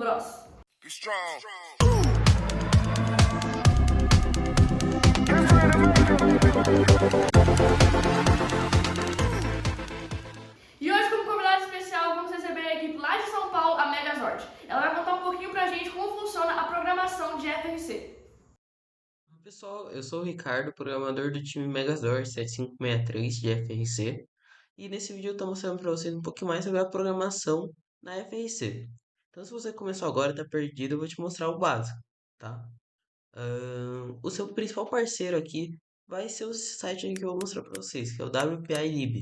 Bros. Be strong. E hoje, como convidado especial, vamos receber a equipe lá de São Paulo, a Megazord. Ela vai contar um pouquinho pra gente como funciona a programação de FRC. Olá, pessoal, eu sou o Ricardo, programador do time Megazord 7563 de FRC, e nesse vídeo eu estou mostrando para vocês um pouquinho mais sobre a programação na FRC. Então, se você começou agora e está perdido, eu vou te mostrar o básico, tá? O seu principal parceiro aqui vai ser o site que eu vou mostrar para vocês, que é o WPI Lib.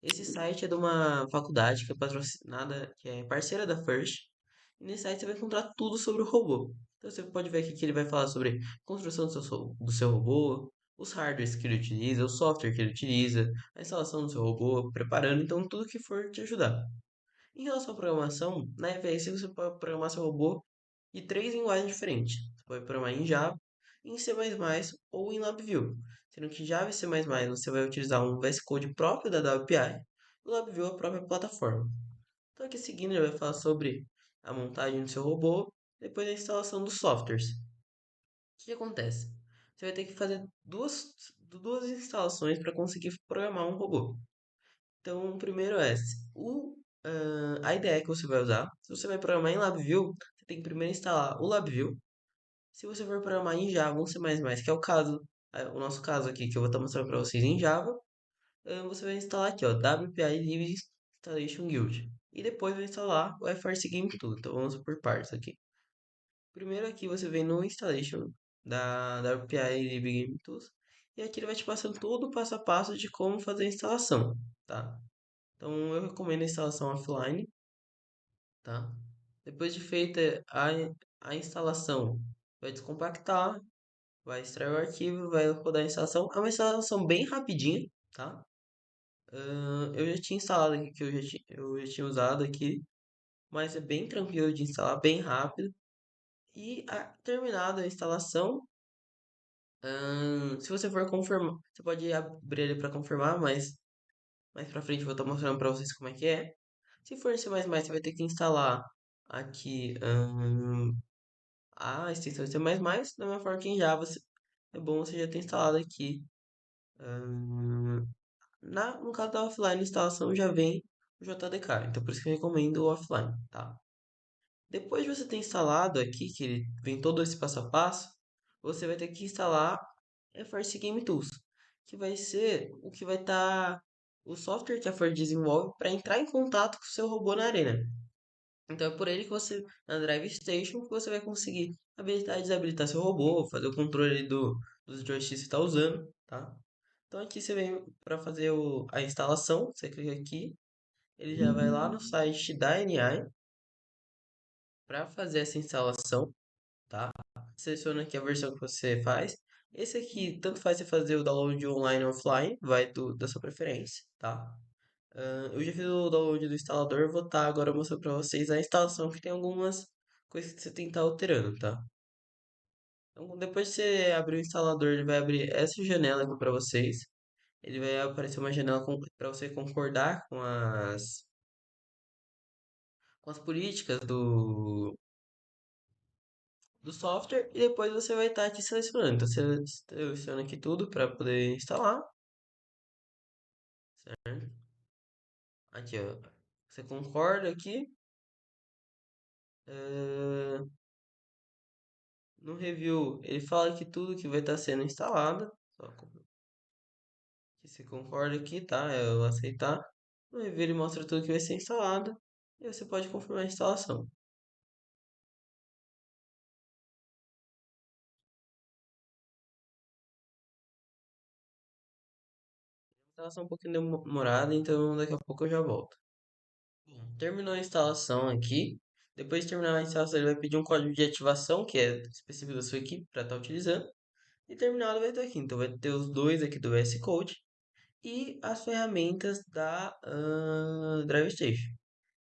Esse site é de uma faculdade que é patrocinada, que é parceira da First. E nesse site você vai encontrar tudo sobre o robô. Então você pode ver aqui que ele vai falar sobre construção do seu robô, os hardwares que ele utiliza, o software que ele utiliza, a instalação do seu robô, preparando, então tudo que for te ajudar. Em relação à programação, na FS você pode programar seu robô de três linguagens diferentes. Você pode programar em Java, em C++ ou em LabVIEW. Sendo que Java e C++ você vai utilizar um VS Code próprio da WPI e o LabVIEW a própria plataforma. Então aqui seguindo ele vai falar sobre a montagem do seu robô, depois a instalação dos softwares. O que acontece? Você vai ter que fazer duas instalações para conseguir programar um robô. Então, o primeiro é a IDE que você vai usar. Se você vai programar em LabVIEW, você tem que primeiro instalar o LabVIEW. Se você for programar em Java ou C++, que é o nosso caso aqui, que eu vou estar mostrando para vocês em Java, você vai instalar aqui, ó, WPI Live Installation Guild. E depois vai instalar o FRC Game Tool. Então, vamos por partes aqui. Primeiro aqui você vem no Installation da WPI Live Game Tools. E aqui ele vai te passando todo o passo a passo de como fazer a instalação, tá? Então eu recomendo a instalação offline, tá? Depois de feita a instalação, vai descompactar, vai extrair o arquivo, vai rodar a instalação. É uma instalação bem rapidinha, tá? Eu já tinha instalado aqui, que eu já tinha usado aqui, mas é bem tranquilo de instalar, bem rápido. E terminada a instalação, se você for confirmar, você pode abrir ele para confirmar, mas mais pra frente eu vou estar mostrando para vocês como é que é. Se for C++, você vai ter que instalar aqui a extensão de C++, da mesma forma que em Java é bom você já ter instalado aqui. hum, no caso da offline, a instalação já vem o JDK, então por isso que eu recomendo o offline, tá? Depois de você ter instalado aqui, que ele vem todo esse passo a passo, você vai ter que instalar FRC Game Tools, que vai ser o que vai estar o software que a Ford desenvolve para entrar em contato com o seu robô na arena. Então é por ele que você, na Drive Station, que você vai conseguir habilitar e desabilitar seu robô, fazer o controle dos joysticks que você está usando, tá? Então aqui você vem para fazer a instalação, você clica aqui, ele já vai lá no site da NI para fazer essa instalação, tá? Seleciona aqui a versão que você faz. Esse aqui, tanto faz você fazer o download online ou offline, vai da sua preferência, tá? Eu já fiz o download do instalador, vou estar agora mostrando para vocês a instalação, que tem algumas coisas que você tem que estar alterando, tá? Então, depois que você abrir o instalador, ele vai abrir essa janela aqui para vocês. Ele vai aparecer uma janela para você concordar com as políticas do software e depois você vai estar aqui selecionando. Então, você seleciona aqui tudo para poder instalar, certo? Aqui, ó. Você concorda aqui. eh, No review, ele fala que tudo que vai estar sendo instalado. Que você concorda aqui, tá? Eu vou aceitar. No review, ele mostra tudo que vai ser instalado. E você pode confirmar a instalação. A instalação é um pouquinho demorada, então daqui a pouco eu já volto. Bom, terminou a instalação aqui. Depois de terminar a instalação, ele vai pedir um código de ativação, que é específico da sua equipe, para estar utilizando. E terminado vai ter aqui. Então vai ter os dois aqui do VS Code e as ferramentas da Drive Station.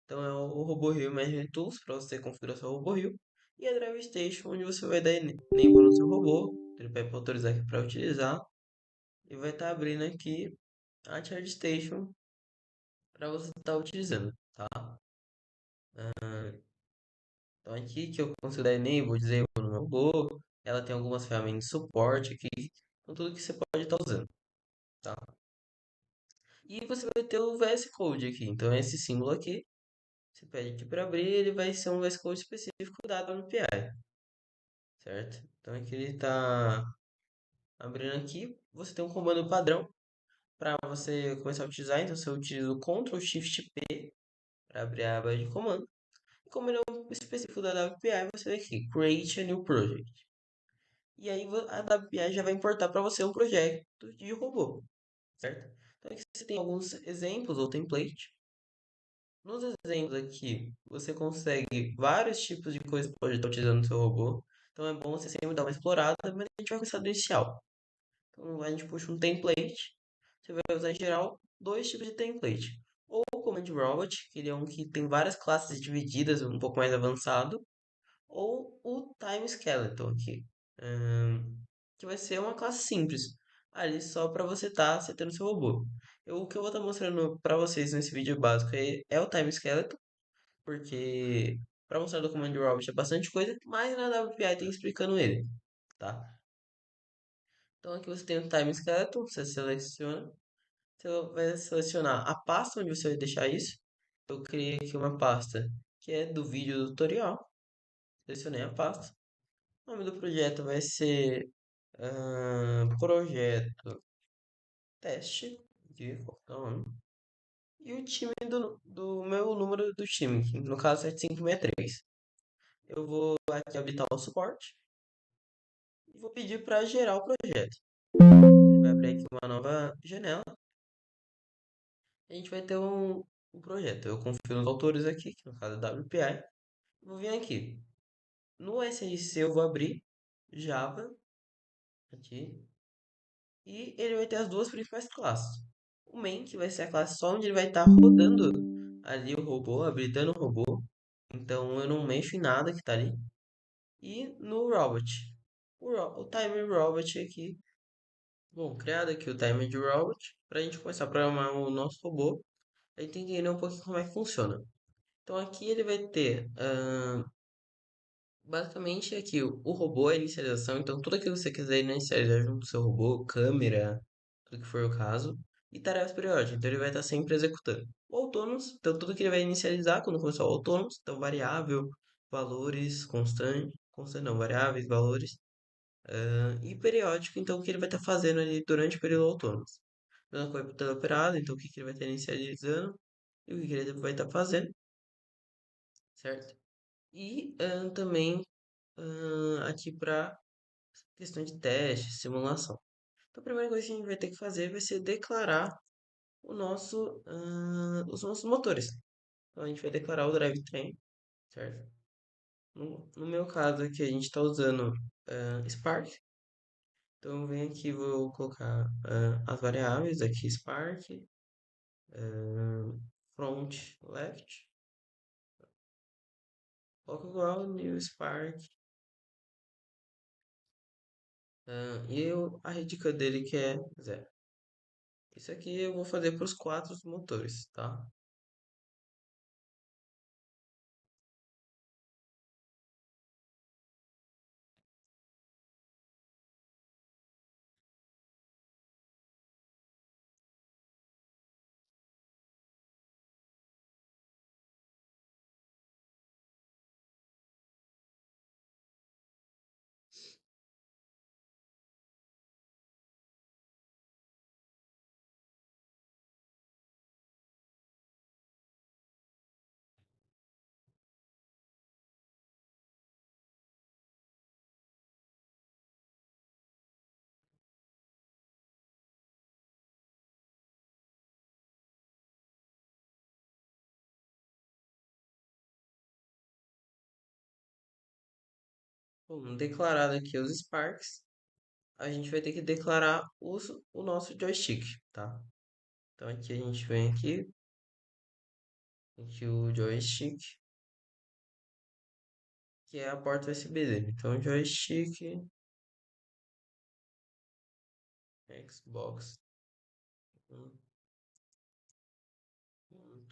Então é o RoboHill Management Tools para você configurar seu RoboHill e a Drive Station onde você vai dar enable no seu robô, ele vai autorizar aqui para utilizar e vai estar abrindo aqui a Charge Station para você estar utilizando, tá? Então aqui que eu consigo dar enable, disable no meu robô, ela tem algumas ferramentas de suporte aqui, então tudo que você pode estar usando, tá? E você vai ter o VS Code aqui, então esse símbolo aqui, você pede aqui para abrir, ele vai ser um VS Code específico da WPI, certo? Então aqui ele está abrindo aqui, você tem um comando padrão para você começar a utilizar, então você utiliza o Ctrl Shift P para abrir a aba de comando. E como ele é um específico da WPI, você vai aqui, Create a New Project. E aí a WPI já vai importar para você um projeto de robô, certo? Então aqui você tem alguns exemplos ou template. Nos exemplos aqui, você consegue vários tipos de coisas que pode estar utilizando no seu robô. Então é bom você sempre dar uma explorada, mas a gente vai começar do inicial. Então a gente puxa um template. Você vai usar em geral dois tipos de template. Ou o Command Robot, que ele é um que tem várias classes divididas, um pouco mais avançado. Ou o Time Skeleton aqui, que vai ser uma classe simples, ali só para você estar setando seu robô. O que eu vou estar mostrando para vocês nesse vídeo básico é o Time Skeleton, porque para mostrar do Command Robot é bastante coisa, mas na WPI tem explicando ele, tá? Então aqui você tem o Time Skeleton, você seleciona, você vai selecionar a pasta onde você vai deixar isso. Eu criei aqui uma pasta que é do vídeo tutorial, selecionei a pasta. O nome do projeto vai ser Projeto Teste, de qualquer nome. E o time do meu número do time, que no caso é 7563. Eu vou aqui habilitar o suporte e vou pedir para gerar o projeto. Ele vai abrir aqui uma nova janela. A gente vai ter um projeto. Eu confio nos autores aqui, que no caso é WPI. Vou vir aqui. No SRC eu vou abrir Java aqui. E ele vai ter as duas principais classes. O main, que vai ser a classe só onde ele vai estar rodando ali o robô, habilitando o robô. Então eu não mexo em nada que está ali. E no robot. O timer robot aqui. Bom, criado aqui o timer de robot. Para a gente começar a programar o nosso robô. A gente tem que entender um pouquinho como é que funciona. Então aqui ele vai ter basicamente aqui o robô é a inicialização, então tudo aquilo que você quiser inicializar junto com o seu robô, câmera, tudo que for o caso, e tarefas periódicas, então ele vai estar sempre executando. O autônomos, então tudo que ele vai inicializar quando começar o autônomos, então variável, valores, constante não, variáveis, valores, e periódico, então o que ele vai estar fazendo ali durante o período autônomo. Mesma coisa para o teleoperado, então o que que ele vai estar inicializando e o que que ele vai estar fazendo, certo? E também aqui para questão de teste, simulação. Então, a primeira coisa que a gente vai ter que fazer vai ser declarar os nossos motores. Então, a gente vai declarar o drivetrain, certo? No meu caso aqui, a gente está usando Spark. Então, eu venho aqui e vou colocar as variáveis aqui, Spark, front, left, coloco igual, new Spark, a radical dele que é zero. Isso aqui eu vou fazer para os quatro motores, tá? Bom, declarado aqui os Sparks, a gente vai ter que declarar o nosso joystick, tá? Então aqui a gente vem aqui o joystick, que é a porta USB dele. Então joystick, Xbox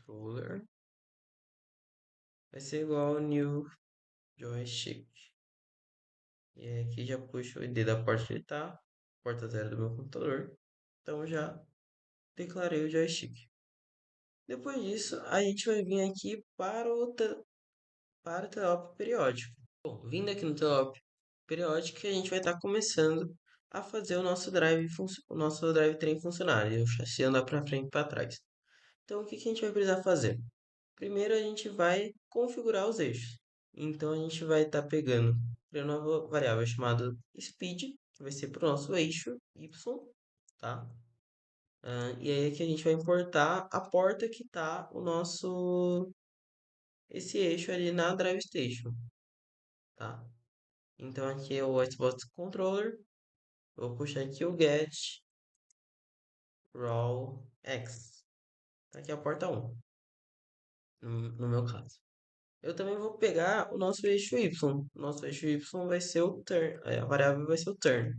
controller vai ser igual ao new joystick. E aí aqui já puxo o ID da porta que ele tá, porta zero do meu computador. Então já declarei o joystick. Depois disso, a gente vai vir aqui para o telop periódico. Bom, vindo aqui no telop periódico, a gente vai estar começando a fazer o nosso drive train funcionar, e o chassi andar para frente e para trás. Então, o que que a gente vai precisar fazer? Primeiro, a gente vai configurar os eixos. Então, a gente vai estar pegando uma nova variável chamada speed, que vai ser para o nosso eixo y, tá? E aí aqui a gente vai importar a porta que está esse eixo ali na Drive Station, tá? Então aqui é o Xbox Controller, vou puxar aqui o get raw x, tá aqui a porta 1, no meu caso. Eu também vou pegar o nosso eixo y. O nosso eixo y vai ser o turn, a variável vai ser o turn.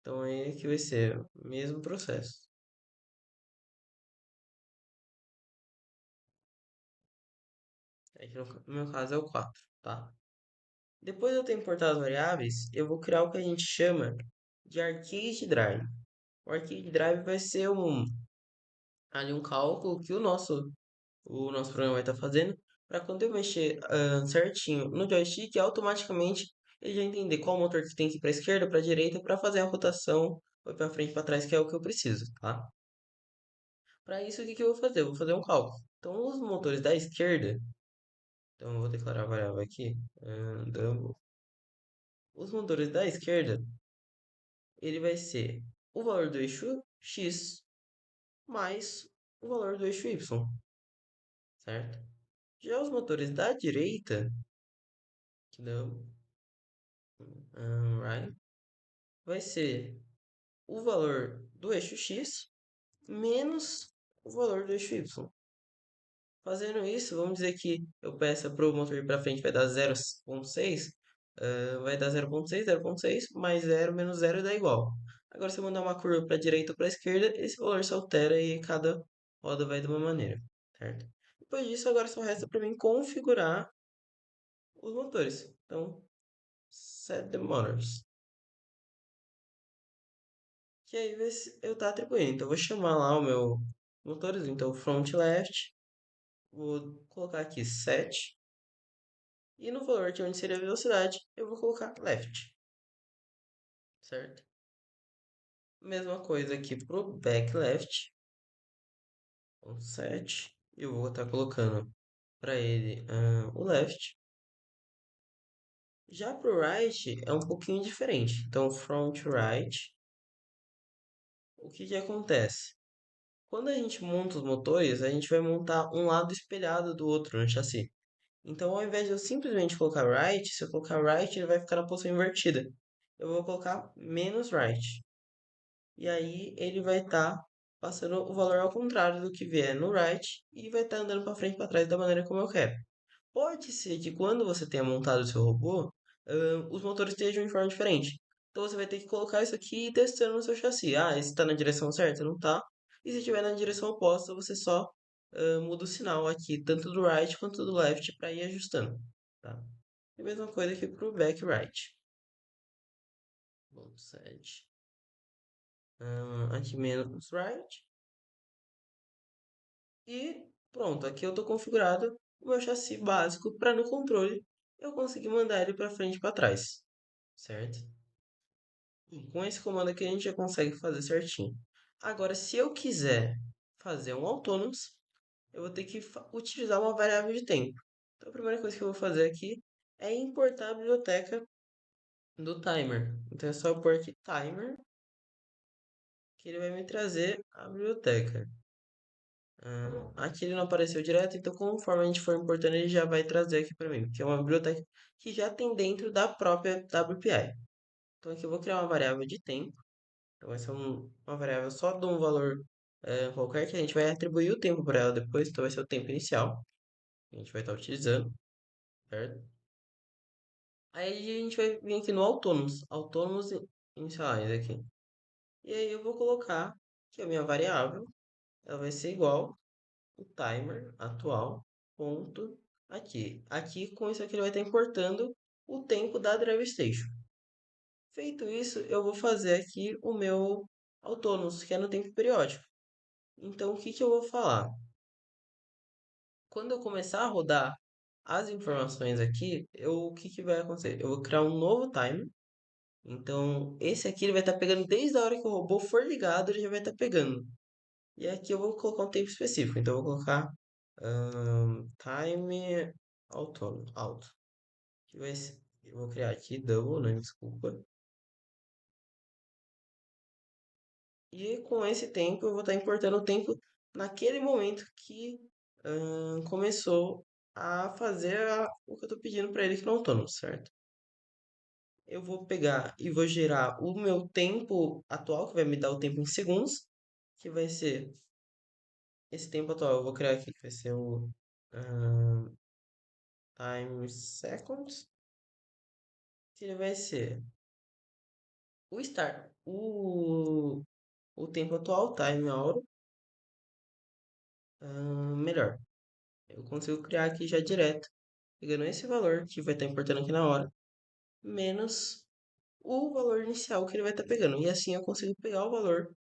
Então aí aqui vai ser o mesmo processo. Aqui no meu caso é o 4, tá? Depois de eu ter importado as variáveis, eu vou criar o que a gente chama de arcade drive. O arcade drive vai ser ali um cálculo que o nosso programa vai estar fazendo para quando eu mexer certinho no joystick, automaticamente ele já entender qual motor que tem que ir para a esquerda, para a direita, para fazer a rotação, ou para frente, para trás, que é o que eu preciso, tá? Para isso, o que que eu vou fazer? Eu vou fazer um cálculo. Então, os motores da esquerda, então eu vou declarar a variável aqui, double. Os motores da esquerda, ele vai ser o valor do eixo x mais o valor do eixo y, certo? Já os motores da direita, que dão right, vai ser o valor do eixo x menos o valor do eixo y. Fazendo isso, vamos dizer que eu peça para o motor ir para frente vai dar 0,6, vai dar 0,6, 0,6 mais 0 menos 0 dá igual. Agora, se eu mandar uma curva para a direita ou para a esquerda, esse valor se altera e cada roda vai de uma maneira, certo? Depois disso, agora só resta para mim configurar os motores. Então, set the motors. Que aí eu tá atribuindo. Então, eu vou chamar lá o meu motores. Então, front left. Vou colocar aqui set. E no valor de onde seria a velocidade, eu vou colocar left. Certo? Mesma coisa aqui pro back left. Então, set. Eu vou estar colocando para ele o left. Já pro right é um pouquinho diferente. Então, front right. O que que acontece? Quando a gente monta os motores, a gente vai montar um lado espelhado do outro no chassi. Então, ao invés de eu simplesmente colocar right, se eu colocar right, ele vai ficar na posição invertida. Eu vou colocar menos right. E aí ele vai estar passando o valor ao contrário do que vier no right e vai estar andando para frente e para trás da maneira como eu quero. Pode ser que quando você tenha montado o seu robô, os motores estejam em forma diferente. Então você vai ter que colocar isso aqui e ir testando no seu chassi. Ah, esse está na direção certa? Não está. E se estiver na direção oposta, você só muda o sinal aqui, tanto do right quanto do left, para ir ajustando. Tá? E a mesma coisa aqui para o back right. Bom, set. Aqui menos right. E pronto, aqui eu estou configurado o meu chassi básico para no controle eu conseguir mandar ele para frente e para trás, certo? E com esse comando aqui a gente já consegue fazer certinho. Agora, se eu quiser fazer um autônomos, eu vou ter que utilizar uma variável de tempo. Então, a primeira coisa que eu vou fazer aqui é importar a biblioteca do timer. Então, é só eu pôr aqui timer, que ele vai me trazer a biblioteca. Aqui ele não apareceu direto, então conforme a gente for importando, ele já vai trazer aqui para mim, que é uma biblioteca que já tem dentro da própria WPI. Então aqui eu vou criar uma variável de tempo. Então vai ser uma variável só de um valor qualquer que a gente vai atribuir o tempo para ela depois. Então vai ser o tempo inicial que a gente vai estar utilizando, certo? Aí a gente vai vir aqui no autônomos iniciais aqui. E aí eu vou colocar que a minha variável ela vai ser igual o timer atual ponto Aqui com isso aqui ele vai estar importando o tempo da Drive Station. Feito isso, eu vou fazer aqui o meu autônomos, que é no tempo periódico. Então, o que que eu vou falar? Quando eu começar a rodar as informações aqui, o que que vai acontecer? Eu vou criar um novo timer. Então, esse aqui ele vai estar pegando desde a hora que o robô for ligado, ele já vai estar pegando. E aqui eu vou colocar um tempo específico. Então, eu vou colocar time autônomo, auto. Que vai ser, eu vou criar aqui double, né? Desculpa. E com esse tempo eu vou estar importando o tempo naquele momento que começou a fazer o que eu estou pedindo para ele que não é autônomo, certo? Eu vou pegar e vou gerar o meu tempo atual, que vai me dar o tempo em segundos, que vai ser esse tempo atual. Eu vou criar aqui, que vai ser o ahn, time seconds, que ele vai ser o start, o tempo atual, time hour, melhor. Eu consigo criar aqui já direto, pegando esse valor que vai estar importando aqui na hora, menos o valor inicial que ele vai estar pegando. E assim eu consigo pegar o valor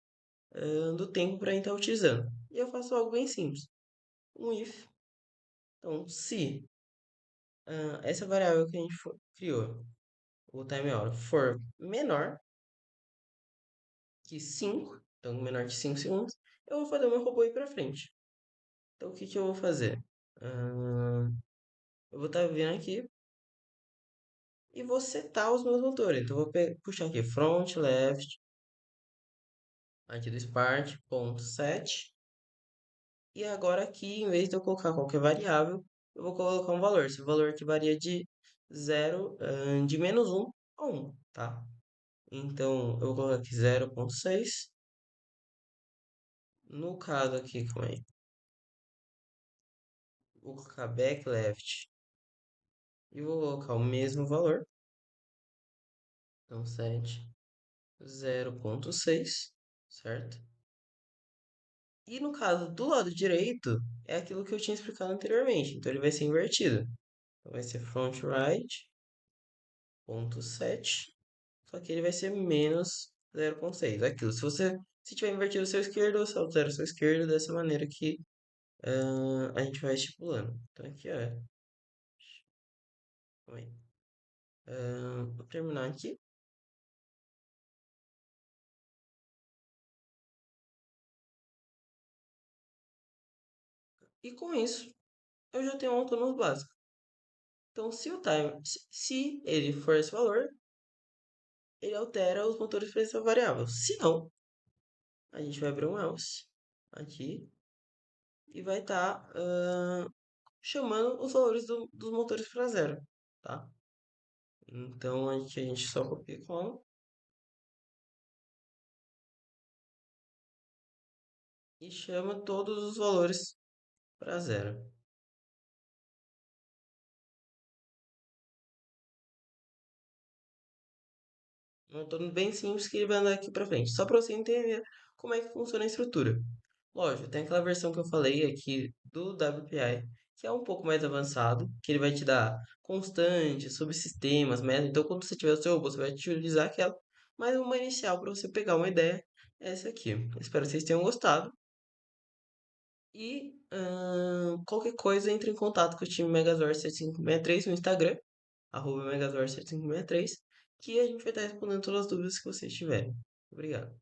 do tempo para estar utilizando. E eu faço algo bem simples. Um if. Então, se essa variável que a gente criou, o time hour, for menor que 5, então menor que 5 segundos, eu vou fazer o meu robô ir para frente. Então, o que que eu vou fazer? Ah, eu vou estar vindo aqui e vou setar os meus motores. Então, eu vou puxar aqui front, left, aqui do Spark, ponto set. E agora aqui, em vez de eu colocar qualquer variável, eu vou colocar um valor. Esse valor que varia de zero, de menos um a um, tá? Então, eu vou colocar aqui 0,6. No caso aqui, calma aí. Vou colocar back left e vou colocar o mesmo valor. Então, set 0,6, certo? E no caso do lado direito, é aquilo que eu tinha explicado anteriormente. Então, ele vai ser invertido. Então, vai ser front right, ponto 7. Só que ele vai ser menos 0,6. Aquilo. Se tiver invertido o seu esquerdo, você altera o seu esquerdo dessa maneira que a gente vai estipulando. Então aqui, ó. Calma aí. Vou terminar aqui. E com isso, eu já tenho um autônomo básico. Então, se o time, se ele for esse valor, ele altera os motores para essa variável. Se não, a gente vai abrir um else aqui e vai estar chamando os valores dos motores para zero, tá? Então aqui a gente só copia e cola e chama todos os valores para zero. Um retorno bem simples que ele vai andar aqui para frente, só para você entender como é que funciona a estrutura. Lógico, tem aquela versão que eu falei aqui do WPI, que é um pouco mais avançado, que ele vai te dar constantes, subsistemas, métodos. Então, quando você tiver o seu robô, você vai utilizar aquela. Mas uma inicial para você pegar uma ideia é essa aqui. Espero que vocês tenham gostado. E qualquer coisa, entre em contato com o time Megazord 7563 no Instagram, @Megazord7563, que a gente vai estar respondendo todas as dúvidas que vocês tiverem. Obrigado.